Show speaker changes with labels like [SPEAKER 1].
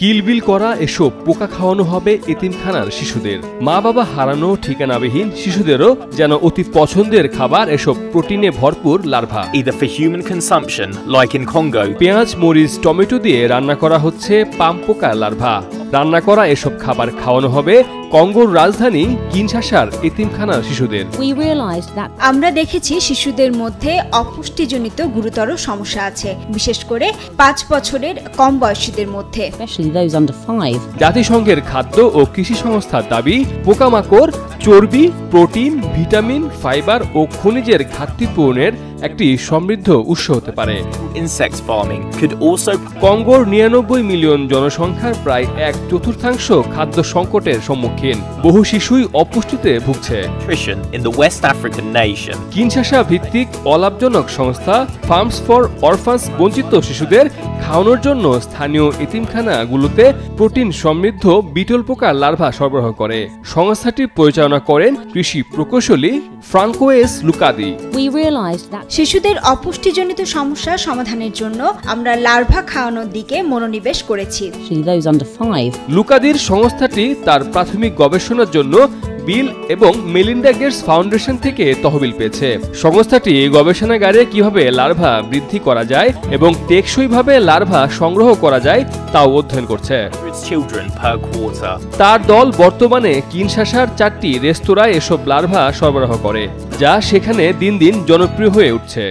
[SPEAKER 1] কিলবিল করা এসব পোকা খাওয়ানো হবে এতিমখানার শিশুদের। মা বাবা হারানো ঠিকানাবিহীন শিশুদেরও যেন অতি পছন্দের খাবার এসব প্রোটিনে ভরপুর larva.
[SPEAKER 2] Either for human consumption, like in Congo.
[SPEAKER 1] পেঁয়াজ, মরিচ, টমেটো দিয়ে রান্না করা হচ্ছে পাম পোকা লার্ভা। রান্না করা এসব খাবার খাওয়ানো হবে কঙ্গোর রাজধানী কিনশাসার এতিমখানার শিশুদের।
[SPEAKER 3] আমরা দেখেছি শিশুদের মধ্যে অপুষ্টিজনিত গুরুতর সমস্যা আছে, বিশেষ করে 5 বছরের কম বয়সীদের মধ্যে।
[SPEAKER 1] জাতিসংঘের খাদ্য ও কৃষি সংস্থার দাবি, পোকামাকড় চর্বি, প্রোটিন, ভিটামিন, ফাইবার ও খনিজের ঘাটতি পূরণের একটি সমৃদ্ধ উৎস হতে পারে।
[SPEAKER 2] Insect farming could also.
[SPEAKER 1] কঙ্গোর 99 million জনসংখ্যার প্রায় 1/4 খাদ্য সংকটের সম্মুখীন। বহু শিশুই অপুষ্টিতে ভুগছে।
[SPEAKER 2] Nutrition in the West African nation.
[SPEAKER 1] Kinshasa ভিত্তিক অলাভজনক সংস্থা ফার্মস ফর অরফান্স বঞ্চিত শিশুদের খাওয়ানোর জন্য স্থানীয় এতিমখানাগুলোতে প্রোটিন সমৃদ্ধ বিটল পোকার লার্ভা সরবরাহ করে। সংস্থাটি পরিচালনা করেন কৃষি প্রকৌশলী ফ্রাঙ্কোয়েস লুকাদি।
[SPEAKER 3] শিশুদের অপুষ্টিজনিত সমস্যা সমাধানের জন্য আমরা লার্ভা খাওয়ানোর দিকে মনোনিবেশ করেছি।
[SPEAKER 1] লুকাদির সংস্থাটি তার প্রাথমিক গবেষণার জন্য বিল এবং মেলিন্ডা গেটস ফাউন্ডেশন থেকে তহবিল পেয়েছে। সংস্থাটি গবেষণাগারে কিভাবে লার্ভা বৃদ্ধি করা যায় এবং টেকসইভাবে লার্ভা সংগ্রহ করা যায় তাও অধ্যয়ন করছে। তার দল বর্তমানে কিনশাসার 4টি রেস্তোরাঁয় এসব লার্ভা সরবরাহ করে, যা সেখানে দিন দিন জনপ্রিয় হয়ে উঠছে।